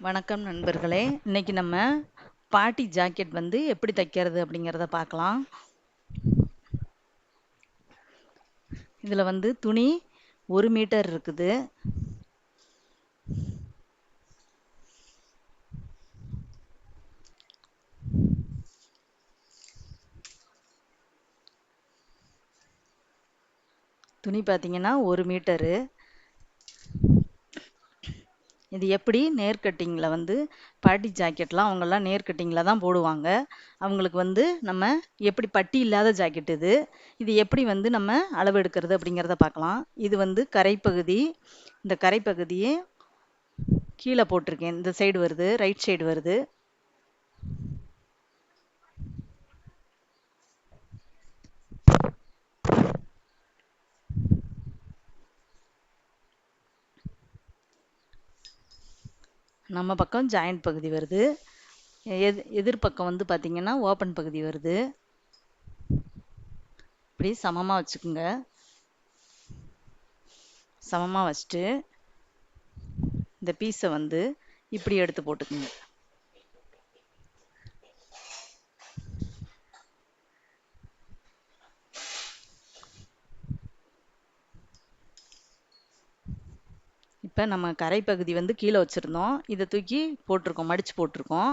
வணக்கம் நண்பர்களே. இன்னைக்கு நம்ம பாட்டி ஜாக்கெட் வந்து எப்படி தைக்கிறது அப்படிங்கிறத பார்க்கலாம். இதுல வந்து துணி 1 மீட்டர் இருக்குது. துணி பார்த்தீங்கன்னா 1 மீட்டரு. இது எப்படி நேர் கட்டிங்ல வந்து பாட்டி ஜாக்கெட்லாம் அவங்கெல்லாம் நேர் கட்டிங்ல தான் போடுவாங்க. அவங்களுக்கு வந்து நம்ம எப்படி பட்டி இல்லாத ஜாக்கெட் இது. இது எப்படி வந்து நம்ம அளவு எடுக்கிறது அப்படிங்கிறத பார்க்கலாம். இது வந்து கரைப்பகுதி. இந்த கரைப்பகுதியை கீழே போட்டிருக்கேன். இந்த சைடு வருது, ரைட் சைடு வருது. நம்ம பக்கம் ஜாயிண்ட் பகுதி வருது. எதிர்பக்கம் வந்து பார்த்தீங்கன்னா ஓப்பன் பகுதி வருது. இப்படி சமமாக வச்சுக்குங்க. சமமாக வச்சுட்டு இந்த பீஸை வந்து இப்படி எடுத்து போட்டுக்குங்க. இப்போ நம்ம கரைப்பகுதி வந்து கீழே வச்சுருந்தோம். இதை தூக்கி போட்டிருக்கோம், மடித்து போட்டிருக்கோம்.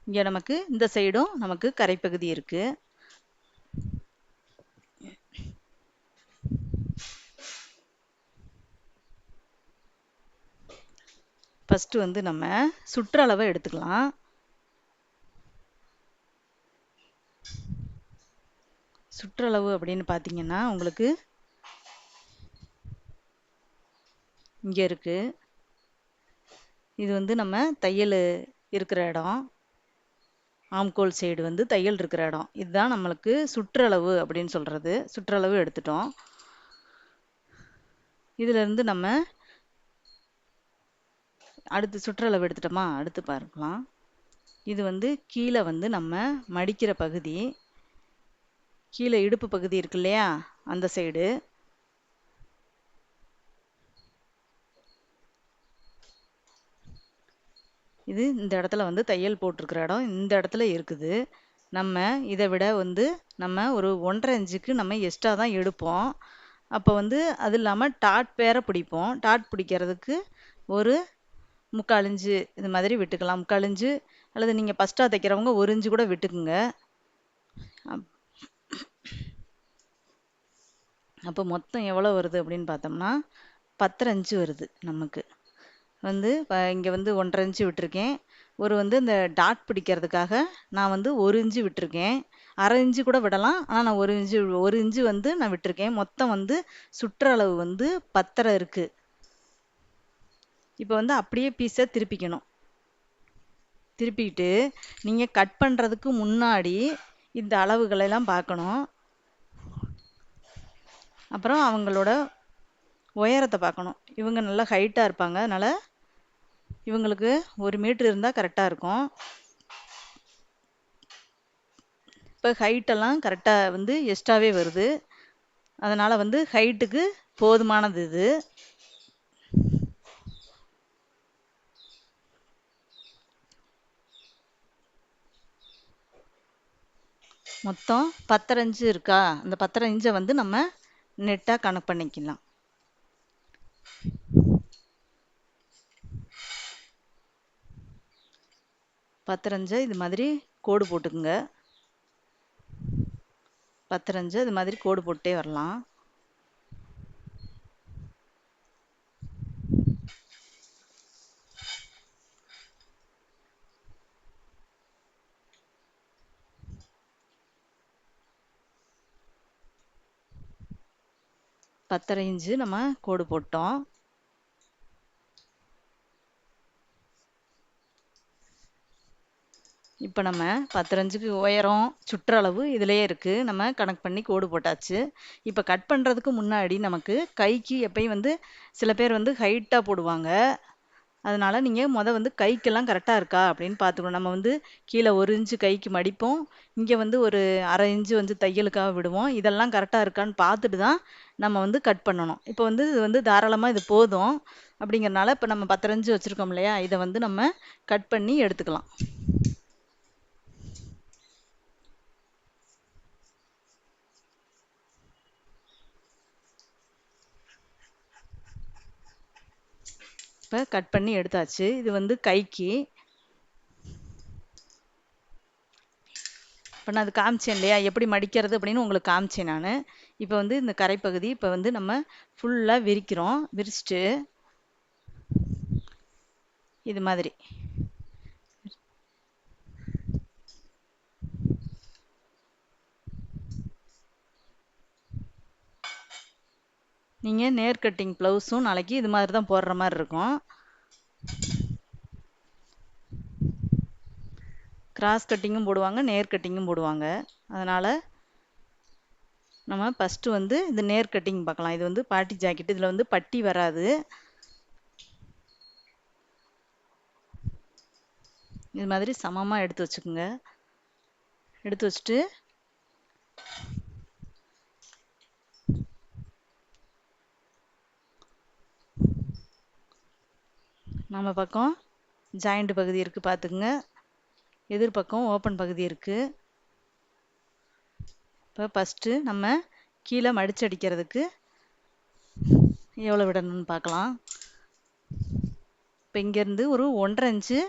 இங்கே நமக்கு இந்த சைடும் நமக்கு கரைப்பகுதி இருக்குது. ஃபஸ்ட்டு வந்து நம்ம சுற்றளவை எடுத்துக்கலாம். சுற்றளவு அப்படின்னு பார்த்தீங்கன்னா உங்களுக்கு இங்கே இருக்குது. இது வந்து நம்ம தையல் இருக்கிற இடம். ஆம்கோல் சைடு வந்து தையல் இருக்கிற இடம். இதுதான் நம்மளுக்கு சுற்றளவு அப்படின்னு சொல்கிறது. சுற்றளவு எடுத்துட்டோம். இதிலிருந்து நம்ம அடுத்து சுற்றளவு எடுத்துட்டோமா, அடுத்து பார்க்கலாம். இது வந்து கீழே வந்து நம்ம மடிக்கிற பகுதி. கீழே இடுப்பு பகுதி இருக்கு இல்லையா, அந்த சைடு. இது இந்த இடத்துல வந்து தையல் போட்டிருக்கிற இடம் இந்த இடத்துல இருக்குது. நம்ம இதை விட வந்து நம்ம ஒரு 1.5 இன்ச்சுக்கு நம்ம எக்ஸ்ட்ரா தான் எடுப்போம். அப்போ வந்து அது இல்லாமல் டாட் வேற பிடிப்போம். டாட் பிடிக்கிறதுக்கு ஒரு 3/4 இன்ச்சு இது மாதிரி விட்டுக்கலாம். 3/4 இன்ச்சு அல்லது நீங்கள் ஃபஸ்ட்டாக தைக்கிறவங்க 1 இன்ச்சு கூட விட்டுக்குங்க. அப்போ மொத்தம் எவ்வளோ வருது அப்படின்னு பார்த்தோம்னா 10.5 இன்ச்சு வருது நமக்கு. வந்து இங்கே வந்து 1.5 இன்ச்சு விட்டுருக்கேன். ஒரு வந்து இந்த டாட் பிடிக்கிறதுக்காக நான் வந்து 1 இன்ச்சு விட்டுருக்கேன். 1/2 இன்ச்சு கூட விடலாம். ஆனால் நான் 1 இன்ச்சு வந்து நான் விட்டுருக்கேன். மொத்தம் வந்து சுற்றளவு வந்து 10.5 இருக்குது. இப்போ வந்து அப்படியே பீஸை திருப்பிக்கணும். திருப்பிட்டு நீங்கள் கட் பண்ணுறதுக்கு முன்னாடி இந்த அளவுகளெல்லாம் பார்க்கணும். அப்புறம் அவங்களோட உயரத்தை பார்க்கணும். இவங்க நல்லா ஹைட்டாக இருப்பாங்க. அதனால் இவங்களுக்கு 1 மீட்ரு இருந்தால் கரெக்டாக இருக்கும். இப்போ ஹைட்டெல்லாம் கரெக்டாக வந்து எக்ஸ்ட்ராவே வருது. அதனால் வந்து ஹைட்டுக்கு போதுமானது இது. மொத்தம் 10.5 இன்ச்சு இருக்கா, அந்த 10.5 இன்ச்சை வந்து நம்ம நெட்டாக கணக்கு பண்ணிக்கலாம். 10.5 இது மாதிரி கோடு போட்டுக்குங்க. 10.5 இது மாதிரி கோடு போட்டே வரலாம். பத்தரை இன்ச்சு நம்ம கோடு போட்டோம். இப்போ நம்ம 10 இன்ச்சுக்கு உயரம் சுற்றளவு இதிலேயே இருக்குது. நம்ம கணக்கு பண்ணி கோடு போட்டாச்சு. இப்போ கட் பண்ணுறதுக்கு முன்னாடி நமக்கு கைக்கு எப்பயும் வந்து சில பேர் வந்து ஹைட்டாக போடுவாங்க. அதனால் நீங்கள் வந்து கைக்கெல்லாம் கரெக்டாக இருக்கா அப்படின்னு பார்த்துக்கணும். நம்ம வந்து கீழே 1 இன்ச்சு கைக்கு மடிப்போம். இங்கே வந்து ஒரு 1/2 இன்ச்சு வந்து தையலுக்காக விடுவோம். இதெல்லாம் கரெக்டாக இருக்கான்னு பார்த்துட்டு தான் நம்ம வந்து கட் பண்ணணும். இப்போ வந்து இது வந்து தாராளமாக இது போதும். அப்படிங்கிறனால இப்போ நம்ம 10 வச்சுருக்கோம் இல்லையா, இதை வந்து நம்ம கட் பண்ணி எடுத்துக்கலாம். இப்போ கட் பண்ணி எடுத்தாச்சு. இது வந்து கைக்கு. இப்போ நான் அது காமிச்சேன் இல்லையா, எப்படி மடிக்கிறது அப்படின்னு உங்களுக்கு காமிச்சேன் நான். இப்போ வந்து இந்த கரைப்பகுதி இப்போ வந்து நம்ம ஃபுல்லாக விரிக்கிறோம். விரிச்சிட்டு இது மாதிரி நீங்கள் நேர் கட்டிங் ப்ளவுஸும் நாளைக்கு இது மாதிரி தான் போடுற மாதிரி இருக்கும். கிராஸ் கட்டிங்கும் போடுவாங்க, நேர் கட்டிங்கும் போடுவாங்க. அதனால் நம்ம ஃபஸ்ட்டு வந்து இந்த நேர் கட்டிங் பார்க்கலாம். இது வந்து பாட்டி ஜாக்கெட். இதில் வந்து பட்டி வராது. இது மாதிரி சமமாக எடுத்து வச்சுக்கோங்க. எடுத்து வச்சுட்டு நம்ம பக்கம் ஜாயிண்ட் பகுதி இருக்குது பார்த்துக்குங்க. எதிர்பக்கம் ஓப்பன் பகுதி இருக்குது. இப்போ ஃபஸ்ட்டு நம்ம கீழே மடிச்சடிக்கிறதுக்கு எவ்வளோ விடணும்னு பார்க்கலாம். இப்போ இங்கேருந்து ஒரு 1.5 இன்ச்சு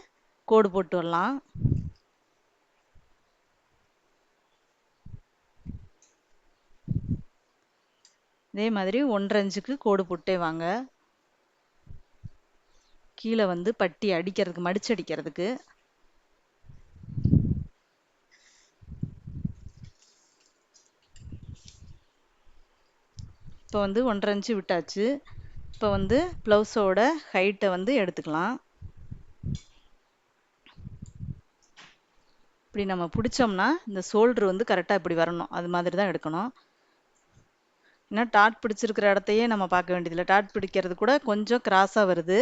கோடு போட்டு வரலாம். இதே மாதிரி 1.5 இன்ச்சுக்கு கோடு போட்டே வாங்க. கீழே வந்து பட்டி அடிக்கிறதுக்கு, மடிச்சடிக்கிறதுக்கு. இப்போ வந்து 1.5 இன்ச்சு விட்டாச்சு. இப்போ வந்து ப்ளவுஸோட ஹைட்டை வந்து எடுத்துக்கலாம். இப்படி நம்ம பிடிச்சோம்னா இந்த ஷோல்டர் வந்து கரெக்டாக இப்படி வரணும். அது மாதிரி தான் எடுக்கணும். ஏன்னா டாட் பிடிச்சிருக்கிற இடத்தையே நம்ம பார்க்க வேண்டியதில்லை. டாட் பிடிக்கிறது கூட கொஞ்சம் கிராஸாக வருது.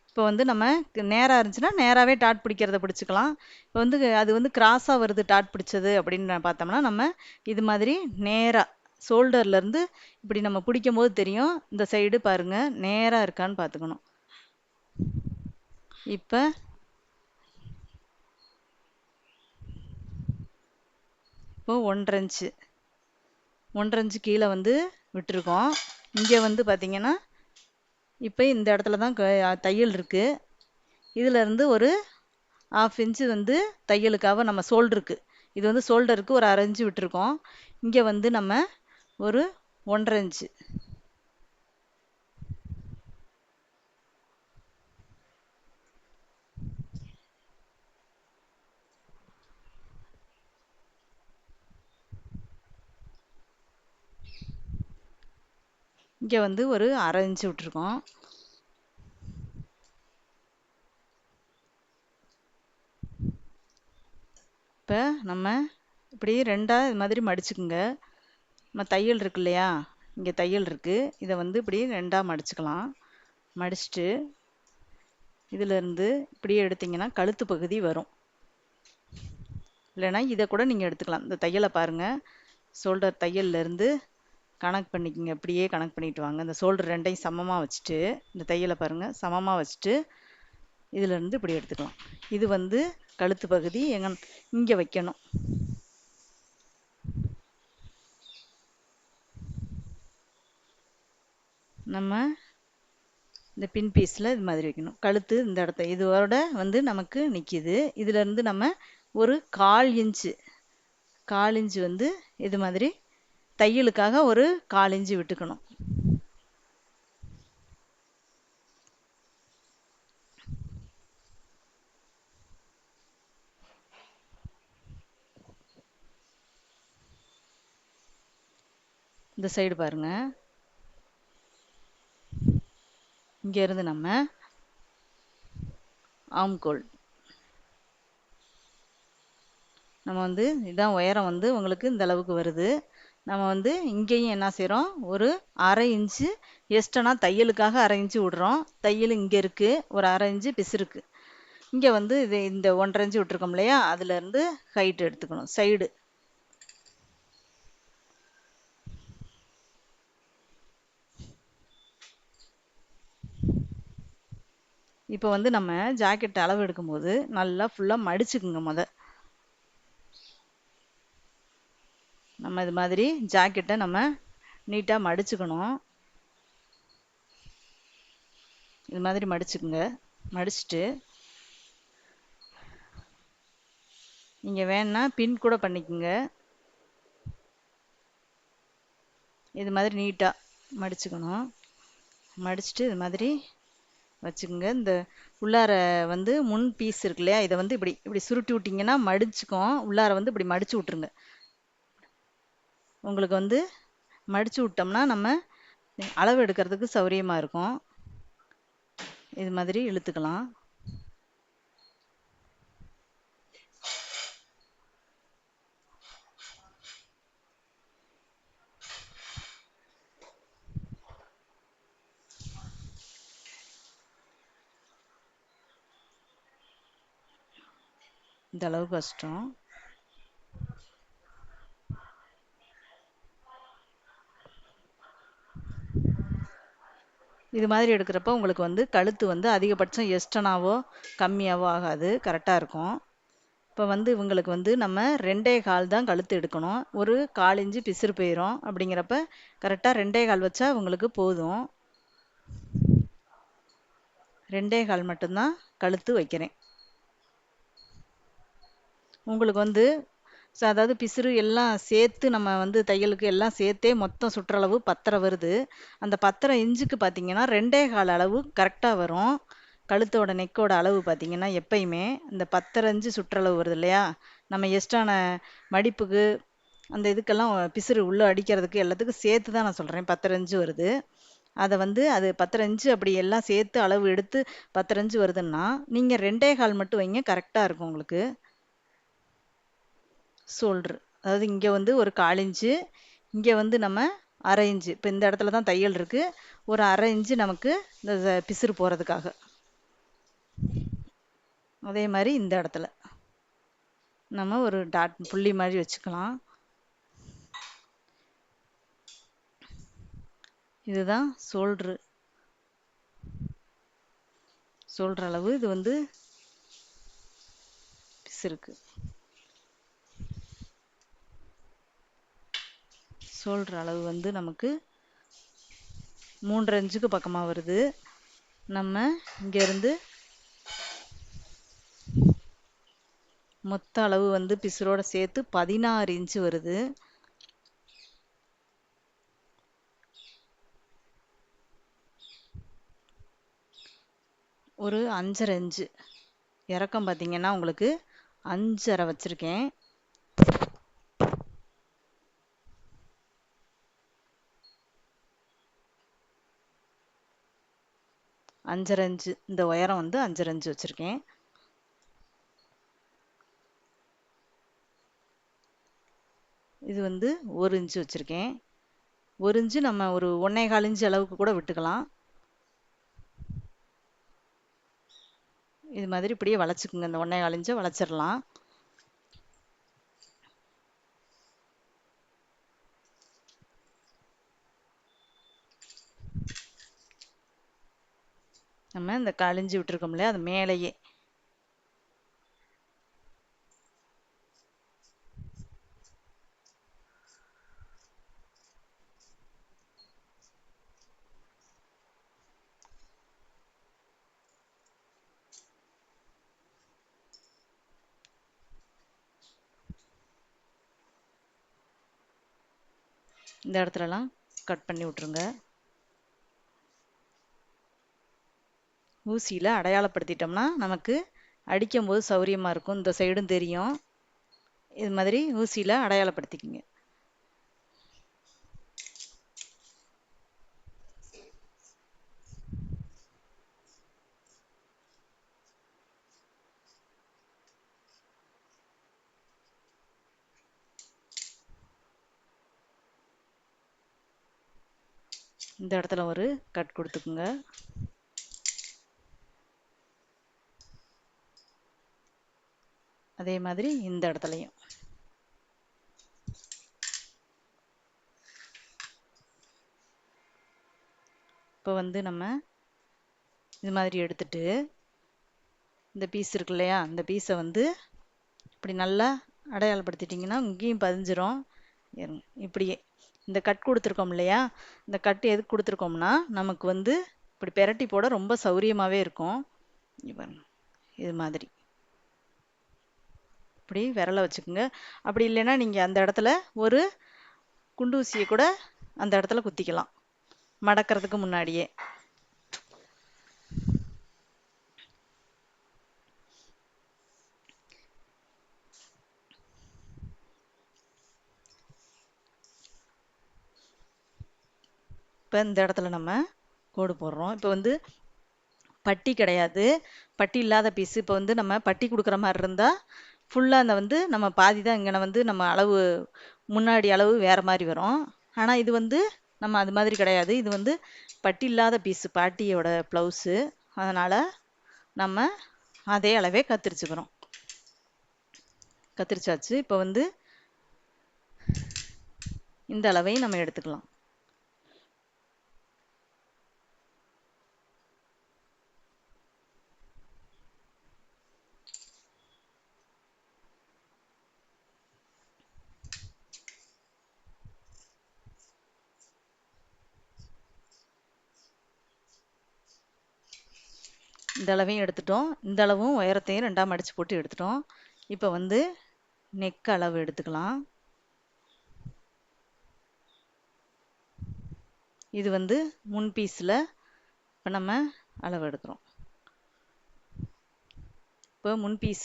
இப்போ வந்து நம்ம நேராக இருந்துச்சுன்னா நேராகவே டாட் பிடிக்கிறத பிடிச்சிக்கலாம். இப்போ வந்து அது வந்து கிராஸாக வருது டாட் பிடிச்சது அப்படின்னு பார்த்தோம்னா நம்ம இது மாதிரி நேராக ஷோல்டர்லேருந்து இப்படி நம்ம பிடிக்கும் போது தெரியும். இந்த சைடு பாருங்கள் நேராக இருக்கான்னு பார்த்துக்கணும். இப்போ இப்போ 1.5 இன்ச்சு 1.5 இன்ச்சு கீழே வந்து விட்டுருக்கோம். இங்கே வந்து பார்த்திங்கன்னா இப்போ இந்த இடத்துல தான் தையல் இருக்குது. இதிலேருந்து ஒரு 1/2 இன்ச்சு வந்து தையலுக்காக நம்ம ஷோல்டருக்கு, இது வந்து ஷோல்டருக்கு ஒரு 1/2 இன்ச்சு விட்டுருக்கோம். இங்கே வந்து நம்ம ஒரு 1.5 இன்ச்சு இங்கே வந்து ஒரு 1/2 இன்ச்சு விட்டுருக்கோம். இப்போ நம்ம இப்படி ரெண்டாக இது மாதிரி மடிச்சுக்குங்க. நம்ம தையல் இருக்கு இல்லையா, இங்கே தையல் இருக்குது. இதை வந்து இப்படி ரெண்டாக மடிச்சுக்கலாம். மடிச்சுட்டு இதிலேருந்து இப்படியே எடுத்திங்கன்னா கழுத்து பகுதி வரும். இல்லைன்னா இதை கூட நீங்கள் எடுத்துக்கலாம். இந்த தையலை பாருங்கள். ஷோல்டர் தையல்லேருந்து கனெக்ட் பண்ணிக்கோங்க. இப்படியே கனெக்ட் பண்ணிட்டு வாங்க. இந்த ஷோல்டர் ரெண்டையும் சமமாக வச்சுட்டு இந்த தையலை பாருங்கள் சமமாக வச்சுட்டு இதிலேருந்து இப்படி எடுத்துக்கலாம். இது வந்து கழுத்து பகுதி இங்கே வைக்கணும். நம்ம இந்த பின் பீஸில் இது மாதிரி வைக்கணும். கழுத்து இந்த இடத்த இதோட வந்து நமக்கு நிற்கிது. இதிலேருந்து நம்ம ஒரு 1/4 இன்ச்சு வந்து இது மாதிரி தையலுக்காக ஒரு 1/4 இன்ச்சு விட்டுக்கணும். இந்த சைடு பாருங்க. இங்கேருந்து நம்ம ஆம்கோல் நம்ம வந்து இதான் உயரம் வந்து உங்களுக்கு இந்த அளவுக்கு வருது. நம்ம வந்து இங்கேயும் என்ன செய்கிறோம், ஒரு 1/2 இன்ச்சு எக்ஸ்ட்ரா தையலுக்காக 1/2 இன்ச்சு விடுறோம். தையல் இங்கே இருக்குது, ஒரு 1/2 இன்ச்சு பிசுருக்கு. இங்கே வந்து இது இந்த 1.5 இன்ச்சு விட்டுருக்கோம் இல்லையா, அதுலேருந்து ஹைட் எடுத்துக்கணும். சைடு இப்போ வந்து நம்ம ஜாக்கெட் அளவு எடுக்கும்போது நல்லா ஃபுல்லாக மடிச்சுக்குங்க. நம்ம இது மாதிரி ஜாக்கெட்டை நம்ம நீட்டாக மடிச்சுக்கணும். இது மாதிரி மடிச்சுக்குங்க. மடிச்சுட்டு நீங்கள் வேணுன்னா பின் கூட பண்ணிக்கோங்க. இது மாதிரி நீட்டாக மடிச்சுக்கணும். மடிச்சுட்டு இது மாதிரி வச்சுக்கோங்க. இந்த உள்ளார வந்து முன் பீஸ் இருக்கு இல்லையா, இதை வந்து இப்படி இப்படி சுருட்டி விட்டிங்கன்னா மடிச்சுக்கும். உள்ளார வந்து இப்படி மடிச்சு விட்ருங்க. உங்களுக்கு வந்து மடிச்சு விட்டோம்னா நம்ம அளவு எடுக்கிறதுக்கு சௌரியமாக இருக்கும். இது மாதிரி இழுத்துக்கலாம். இந்த அளவு கஷ்டம். இது மாதிரி எடுக்கிறப்ப உங்களுக்கு வந்து கழுத்து வந்து அதிகபட்சம் எஸ்டனாவோ கம்மியாவோ ஆகாது, கரெக்டாக இருக்கும். இப்போ வந்து இவங்களுக்கு வந்து நம்ம 2.25 தான் கழுத்து எடுக்கணும். ஒரு 1/4 இன்ச்சு பிசுறு போயிடும். அப்படிங்கிறப்ப கரெக்டாக 2.25 வச்சா உங்களுக்கு போதும். 2.25 மட்டும்தான் கழுத்து வைக்கிறேன். உங்களுக்கு வந்து அதாவது பிசுறு எல்லாம் சேர்த்து நம்ம வந்து தையலுக்கு எல்லாம் சேர்த்தே மொத்தம் சுற்றளவு 10.5 வருது. அந்த 10.5 இன்ச்சுக்கு பார்த்தீங்கன்னா 2.25 அளவு கரெக்டாக வரும். கழுத்தோட நெக்கோட அளவு பார்த்தீங்கன்னா எப்பயுமே இந்த 10.5 இன்ச்சு சுற்றளவு வருது இல்லையா, நம்ம எக்ஸ்ட்ரான மடிப்புக்கு அந்த இதுக்கெல்லாம் பிசுறு உள்ளே அடிக்கிறதுக்கு எல்லாத்துக்கும் சேர்த்து தான் நான் சொல்கிறேன். 10.5 இன்ச்சு வருது. அதை வந்து அது 10.5 இன்ச்சு அப்படி எல்லாம் சேர்த்து அளவு எடுத்து 10.5 இன்ச்சு வருதுன்னா நீங்கள் 2.25 மட்டும் வைங்க, கரெக்டாக இருக்கும் உங்களுக்கு. ஷோல்ட்ரு அதாவது இங்கே வந்து ஒரு 1/4 இன்ச்சு, இங்கே வந்து நம்ம 1/2 இன்ச்சு. இப்போ இந்த இடத்துல தான் தையல் இருக்குது. ஒரு 1/2 இன்ச்சு நமக்கு இந்த பிசுறு போகிறதுக்காக. அதே மாதிரி இந்த இடத்துல நம்ம ஒரு டாட் புள்ளி மாதிரி வச்சுக்கலாம். இதுதான் ஷோல்ட்ரு அளவு. இது வந்து பிசுருக்கு. ஷோல்ட்ரு அளவு வந்து நமக்கு 3.5 இன்ச்சுக்கு பக்கமாக வருது. நம்ம இங்கேருந்து மொத்த அளவு வந்து பிசுரோட சேர்த்து 16 இன்ச்சு வருது. ஒரு 5.5 இன்ச்சு இறக்கம் பார்த்தீங்கன்னா உங்களுக்கு 5.5 வச்சுருக்கேன். 5.5 இன்ச்சு இந்த உயரம் வந்து 5.5 இன்ச்சு வச்சுருக்கேன். இது வந்து 1 இன்ச்சு வச்சுருக்கேன். 1 இன்ச்சு நம்ம ஒரு 1.25 இன்ச்சு அளவுக்கு கூட விட்டுக்கலாம். இது மாதிரி இப்படியே வளைச்சிக்குங்க. இந்த 1.25 இன்ச்சை வளைச்சிடலாம். நம்ம இந்த 1/4 இன்ச்சு விட்டுருக்கோம் இல்லையா, அது மேலேயே இந்த இடத்துலலாம் கட் பண்ணி விட்ருங்க. ஊசியில் அடையாளப்படுத்திட்டோம்னா நமக்கு அடிக்கும்போது சௌரியமாக இருக்கும். இந்த சைடும் தெரியும். இது மாதிரி ஊசியில் அடையாளப்படுத்திக்கிங்க. இந்த இடத்துல ஒரு கட் கொடுத்துக்குங்க. அதே மாதிரி இந்த இடத்துலையும். இப்போ வந்து நம்ம இது மாதிரி எடுத்துட்டு இந்த பீஸ் இருக்கு இல்லையா, இந்த பீஸை வந்து இப்படி நல்லா அடையாளப்படுத்திட்டிங்கன்னா இங்கேயும் பதிஞ்சிரும். இப்படியே இந்த கட் கொடுத்துருக்கோம் இல்லையா, இந்த கட் எதுக்கு கொடுத்துருக்கோம்னா நமக்கு வந்து இப்படி பெரட்டி போட ரொம்ப சௌரியமாகவே இருக்கும். இது மாதிரி இப்படி விரலை வச்சுக்கோங்க. அப்படி இல்லைன்னா நீங்கள் அந்த இடத்துல ஒரு குண்டூசியை கூட அந்த இடத்துல குத்திக்கலாம் மடக்கிறதுக்கு முன்னாடியே. இப்போ இந்த இடத்துல நம்ம கோடு போடுறோம். இப்போ வந்து பட்டி கிடையாது, பட்டி இல்லாத பீஸ். இப்போ வந்து நம்ம பட்டி கொடுக்குற மாதிரி இருந்தால் ஃபுல்லாக அந்த வந்து நம்ம பாதி தான் இங்கே வந்து நம்ம அளவு முன்னாடி அளவு வேறு மாதிரி வரும். ஆனால் இது வந்து நம்ம அது மாதிரி கிடையாது. இது வந்து பட்டி இல்லாத பீஸு, பாட்டியோட ப்ளவுஸு. அதனால் நம்ம அதே அளவே கத்திரிச்சுக்கிறோம். கத்திரிச்சாச்சு. இப்போ வந்து இந்த அளவையும் நம்ம எடுத்துக்கலாம். இந்த அளவையும் எடுத்துட்டோம். இந்த அளவும் உயரத்தையும் ரெண்டாக மடித்து போட்டு எடுத்துட்டோம். இப்போ வந்து நெக் அளவு எடுத்துக்கலாம். இது வந்து முன் பீஸில் இப்போ நம்ம அளவு எடுக்கிறோம். இப்போ முன் பீஸ்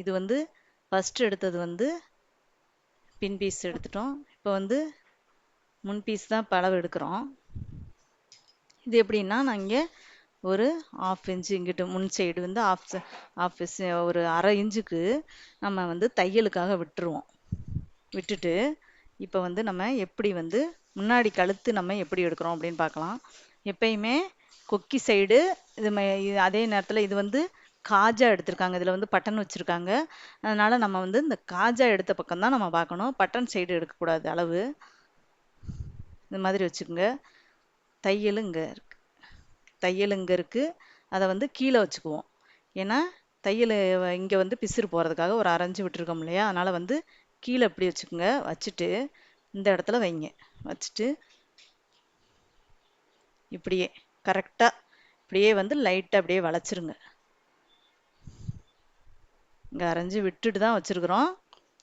இது வந்து ஃபஸ்ட்டு எடுத்தது வந்து பின் பீஸ் எடுத்துட்டோம். இப்போ வந்து முன் பீஸ் தான் இப்போ அளவு எடுக்கிறோம். இது எப்படின்னா, நான் இங்கே ஒரு 1/2 இன்ச்சு இங்கிட்டு முன் சைடு வந்து ஒரு 1/2 இன்ச்சுக்கு நம்ம வந்து தையலுக்காக விட்டுருவோம். விட்டுட்டு இப்போ வந்து நம்ம எப்படி வந்து முன்னாடி கழுத்து நம்ம எப்படி எடுக்கிறோம் அப்படின்னு பார்க்கலாம். எப்பயுமே கொக்கி சைடு அதே நேரத்தில் இது வந்து காஜா எடுத்திருக்காங்க, இதில் வந்து பட்டன் வச்சுருக்காங்க. அதனால் நம்ம வந்து இந்த காஜா எடுத்த பக்கம் தான் நம்ம பார்க்கணும், பட்டன் சைடு எடுக்கக்கூடாது. அளவு இந்த மாதிரி வச்சுக்கோங்க. தையல் இங்கே இருக்குது, தையல் இங்கே இருக்குது. அதை வந்து கீழே வச்சுக்குவோம். ஏன்னா தையல் இங்கே வந்து பிசிறு போகிறதுக்காக ஒரு அரைஞ்சு விட்டுருக்கோம் இல்லையா, அதனால் வந்து கீழே இப்படி வச்சுக்கோங்க. வச்சுட்டு இந்த இடத்துல வைங்க. வச்சுட்டு இப்படியே கரெக்டாக இப்படியே வந்து லைட்டாக அப்படியே வளைச்சிருங்க. இங்கே அரைஞ்சி விட்டுட்டு தான் வச்சுருக்குறோம்.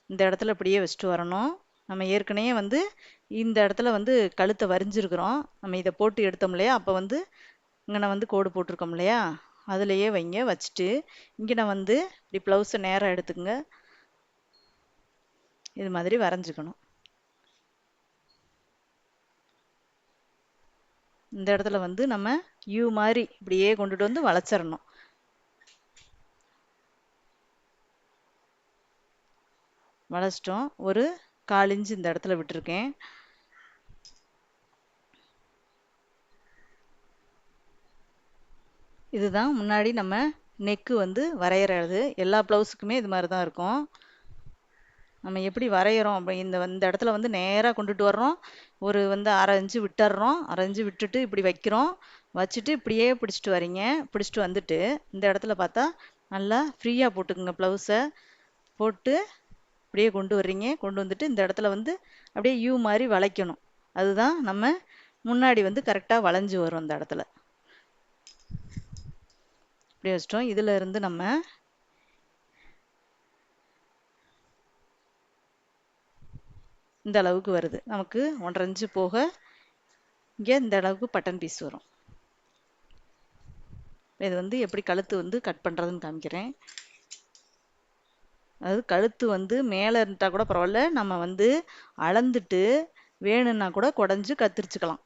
இந்த இடத்துல இப்படியே வச்சுட்டு வரணும். நம்ம ஏற்கனவே வந்து இந்த இடத்துல வந்து கழுத்தை வரிஞ்சிருக்கிறோம். நம்ம இதை போட்டு எடுத்தோம் இல்லையா, அப்போ வந்து இங்கே நான் வந்து கோடு போட்டிருக்கோம் இல்லையா, அதுலேயே வைங்க. வச்சுட்டு இங்கே நான் வந்து இப்படி ப்ளவுஸை நேராக எடுத்துக்கோங்க. இது மாதிரி வரைஞ்சிக்கணும். இந்த இடத்துல வந்து நம்ம யூ மாதிரி இப்படியே கொண்டுட்டு வந்து வளைச்சிடணும். வளைச்சிட்டோம். ஒரு 1/4 இன்ச்சு இந்த இடத்துல விட்டுருக்கேன். இதுதான் முன்னாடி நம்ம நெக்கு வந்து வரைகிறது. எல்லா ப்ளவுஸுக்குமே இது மாதிரி தான் இருக்கும். நம்ம எப்படி வரைகிறோம் அப்படி இந்த இடத்துல வந்து நேராக கொண்டுட்டு வர்றோம். ஒரு வந்து 1/2 இன்ச்சு விட்டுறோம். 1/2 இன்ச்சு விட்டுட்டு இப்படி வைக்கிறோம். வச்சுட்டு இப்படியே பிடிச்சிட்டு வரீங்க. பிடிச்சிட்டு வந்துட்டு இந்த இடத்துல பார்த்தா நல்லா ஃப்ரீயாக போட்டுக்குங்க. ப்ளவுஸை போட்டு அப்படியே கொண்டு வர்றீங்க. கொண்டு வந்துட்டு இந்த இடத்துல வந்து அப்படியே யூ மாதிரி வளைக்கணும். அதுதான் நம்ம முன்னாடி வந்து கரெக்டாக வளைஞ்சு வரும். அந்த இடத்துல இப்படி வச்சிட்டோம். இதில் இருந்து நம்ம இந்த அளவுக்கு வருது. நமக்கு 1/2 இன்ச்சு போக இங்கே இந்த அளவுக்கு பட்டன் பீஸ் வரும். இது வந்து எப்படி கழுத்து வந்து கட் பண்ணுறதுன்னு காமிக்கிறேன். அதாவது கழுத்து வந்து மேலே இருந்தால் கூட பரவாயில்ல, நம்ம வந்து அளந்துட்டு வேணும்னா கூட குடஞ்சி கத்திரிச்சுக்கலாம்.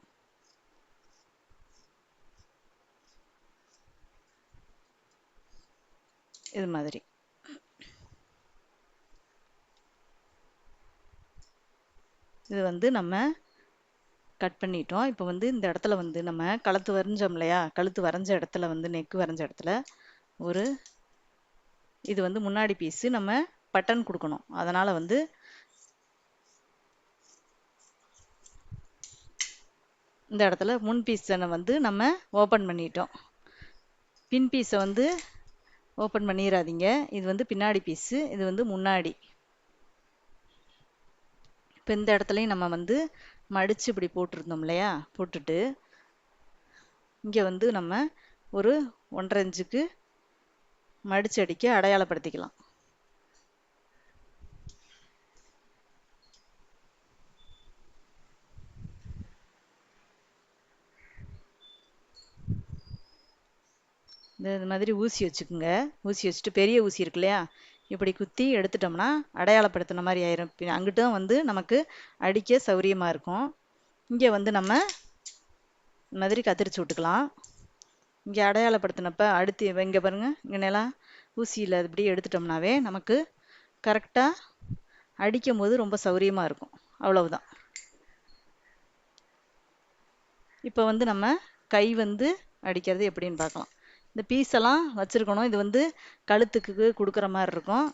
இது மாதிரி இது வந்து நம்ம கட் பண்ணிட்டோம். இப்போ வந்து இந்த இடத்துல வந்து நம்ம கழுத்து வரைஞ்சோம் இல்லையா, கழுத்து வரைஞ்ச இடத்துல வந்து நெக்கு வரைஞ்ச இடத்துல ஒரு இது வந்து முன்னாடி பீஸு நம்ம பட்டன் கொடுக்கணும். அதனால் வந்து இந்த இடத்துல முன் பீஸை வந்து நம்ம ஓப்பன் பண்ணிட்டோம். பின் பீஸை வந்து ஓப்பன் பண்ணிடாதீங்க. இது வந்து பின்னாடி பீஸு, இது வந்து முன்னாடி. இப்போ இந்த இடத்துலையும் நம்ம வந்து மடித்து இப்படி போட்டிருந்தோம் இல்லையா, போட்டுட்டு இங்கே வந்து நம்ம ஒரு 1.5 இன்ச்சுக்கு மடிச்சு அடிக்க அடையாளப்படுத்திக்கலாம். இந்த மாதிரி ஊசி வச்சுக்குங்க. ஊசி வச்சுட்டு பெரிய ஊசி இருக்கு இல்லையா, இப்படி குத்தி எடுத்துட்டோம்னா அடையாளப்படுத்தின மாதிரி ஆயிரும். அங்கிட்டும் வந்து நமக்கு அடிக்க சௌரியமாக இருக்கும். இங்கே வந்து நம்ம இந்த மாதிரி கத்திரிச்சு விட்டுக்கலாம். இங்கே அடையாளப்படுத்தினப்ப அடுத்து இங்கே பாருங்க, இங்கனெல்லாம் ஊசியில் இப்படி எடுத்துட்டோம்னாவே நமக்கு கரெக்டாக அடிக்கும் போது ரொம்ப சௌரியமாக இருக்கும். அவ்வளவுதான். இப்போ வந்து நம்ம கை வந்து அடிக்கிறது எப்படின்னு பார்க்கலாம். இந்த பீஸெல்லாம் வச்சுருக்கணும். இது வந்து கழுத்துக்கு கொடுக்குற மாதிரி இருக்கும்.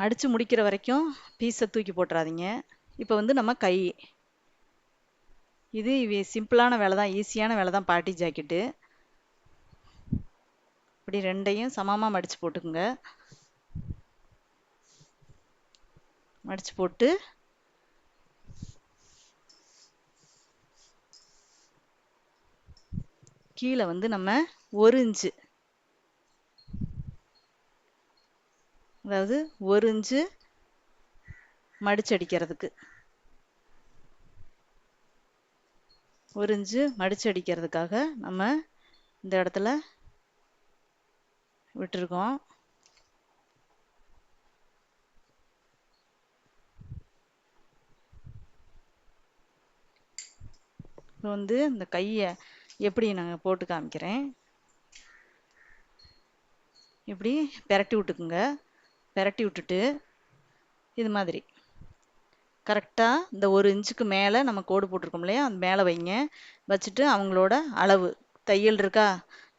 அடித்து முடிக்கிற வரைக்கும் பீஸை தூக்கி போட்டுறாதீங்க. இப்போ வந்து நம்ம கை, இது சிம்பிளான வேலை தான், ஈஸியான வேலை தான் பாட்டி ஜாக்கெட்டு. இப்படி ரெண்டையும் சமமாக மடித்து போட்டுக்குங்க. மடித்து போட்டு கீழே வந்து நம்ம 1 இன்ச்சு, அதாவது 1 இன்ச்சு மடிச்சடிக்கிறதுக்கு, 1 இன்ச்சு மடிச்சடிக்கிறதுக்காக நம்ம இந்த இடத்துல விட்டுருக்கோம். இப்போ வந்து இந்த கையை எப்படி நாங்கள் போட்டு காமிக்கிறேன். இப்படி பெரட்டி விட்டுக்குங்க. பெரட்டி விட்டுட்டு இது மாதிரி கரெக்டாக இந்த 1 இன்ச்சுக்கு மேலே நம்ம கோடு போட்டிருக்கோம் இல்லையா, அந்த மேலே வைங்க. வச்சுட்டு அவங்களோட அளவு தையல் இருக்கா,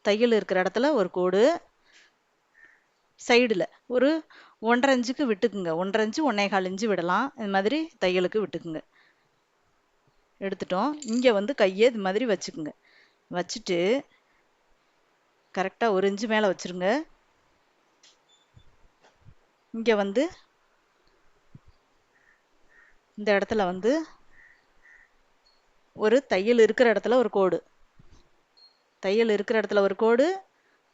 தையல் இருக்கிற இடத்துல ஒரு கோடு, சைடில் ஒரு 1.5 இன்ச்சுக்கு விட்டுக்குங்க. 1.5 இன்ச்சு 1.25 இன்ச்சு விடலாம். இது மாதிரி தையலுக்கு விட்டுக்குங்க. எடுத்துட்டோம். இங்கே வந்து கையை இது மாதிரி வச்சுக்குங்க. வச்சுட்டு கரெக்டாக 1 இன்ச்சு மேலே வச்சுருங்க. இங்கே வந்து இந்த இடத்துல வந்து ஒரு தையல் இருக்கிற இடத்துல ஒரு கோடு, தையல் இருக்கிற இடத்துல ஒரு கோடு,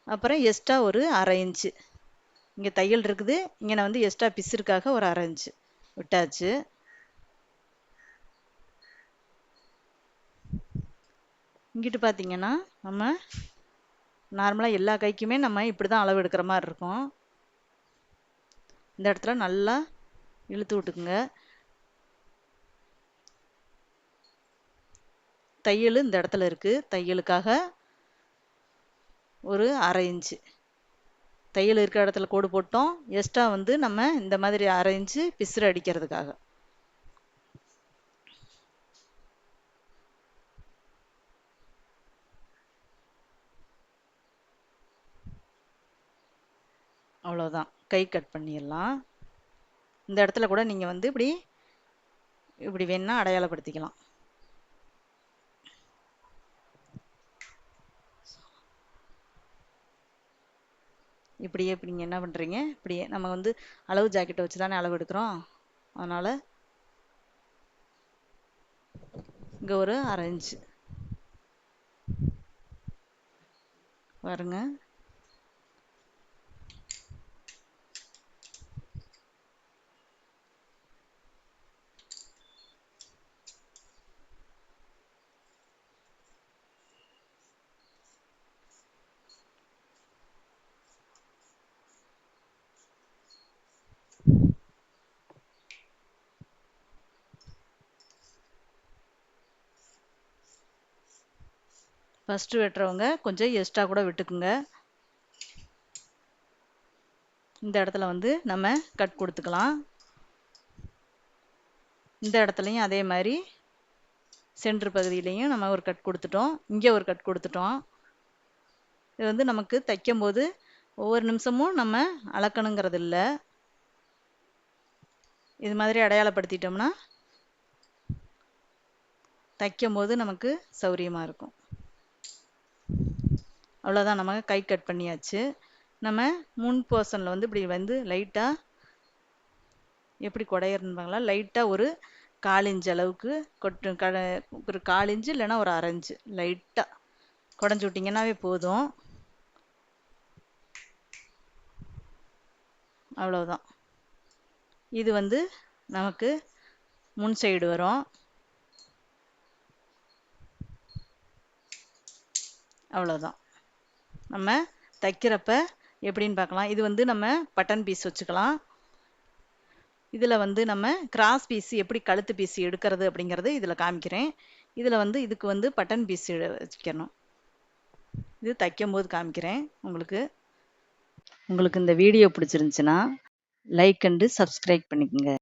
அப்புறம் எக்ஸ்ட்ரா ஒரு 1/2 இன்ச்சு. இங்கே தையல் இருக்குது, இங்கே நான் வந்து எக்ஸ்ட்ரா பிசுருக்காக ஒரு 1/2 இன்ச்சு விட்டாச்சு. இங்கிட்டு பார்த்தீங்கன்னா நம்ம நார்மலாக எல்லா கைக்குமே நம்ம இப்படி தான் அளவு எடுக்கிற மாதிரி இருக்கும். இந்த இடத்துல நல்லா இழுத்து விட்டுக்குங்க. தையல் இந்த இடத்துல இருக்குது, தையலுக்காக ஒரு 1/2 இன்ச்சு தையல் இருக்கிற இடத்துல கோடு போட்டோம். எக்ஸ்ட்ரா வந்து நம்ம இந்த மாதிரி 1/2 இன்ச்சு பிசுறு அடிக்கிறதுக்காக. அவ்வளோதான், கை கட் பண்ணிடலாம். இந்த இடத்துல கூட நீங்கள் வந்து இப்படி இப்படி வேணா அடையாளப்படுத்திக்கலாம். இப்படியே இப்படி நீங்கள் என்ன பண்ணுறீங்க, இப்படியே நம்ம வந்து அளவு ஜாக்கெட்டை வச்சு தானே அளவு எடுக்கிறோம். அதனால் இங்கே ஒரு 1/2 இன்ச்சு பாருங்க. ஃபஸ்ட்டு வெட்டுறவங்க கொஞ்சம் எக்ஸ்ட்ரா கூட விட்டுக்குங்க. இந்த இடத்துல வந்து நம்ம கட் கொடுத்துக்கலாம். இந்த இடத்துலையும் அதே மாதிரி சென்ட்ரு பகுதியிலையும் நம்ம ஒரு கட் கொடுத்துட்டோம். இங்கே ஒரு கட் கொடுத்துட்டோம். இது வந்து நமக்கு தைக்கும்போது ஒவ்வொரு நிமிஷமும் நம்ம அளக்கணுங்கிறது இல்லை. இது மாதிரி அடையாளப்படுத்திட்டோம்னா தைக்கும்போது நமக்கு சௌரியமாக இருக்கும். அவ்வளோதான், நம்ம கை கட் பண்ணியாச்சு. நம்ம முன் போர்ஷனில் வந்து இப்படி வந்து லைட்டாக எப்படி குடையறதுங்களா லைட்டாக ஒரு 1/4 இன்ச் அளவுக்கு ஒரு 1/4 இன்ச்சு இல்லைன்னா ஒரு 1/2 இன்ச்சு லைட்டாக குடஞ்சி விட்டிங்கன்னாவே போதும். அவ்வளோதான். இது வந்து நமக்கு முன் சைடு வரும். அவ்வளோதான். நம்ம தைக்கிறப்ப எப்படின்னு பார்க்கலாம். இது வந்து நம்ம பட்டன் பீஸ் வச்சுக்கலாம். இதில் வந்து நம்ம கிராஸ் பீஸ் எப்படி கழுத்து பீஸ் எடுக்கிறது அப்படிங்கிறது இதில் காமிக்கிறேன். இதில் வந்து இதுக்கு வந்து பட்டன் பீஸ் வச்சுக்கணும். இது தைக்கும்போது காமிக்கிறேன் உங்களுக்கு. உங்களுக்கு இந்த வீடியோ பிடிச்சிருந்துச்சுன்னா லைக் அண்டு சப்ஸ்கிரைப் பண்ணிக்கோங்க.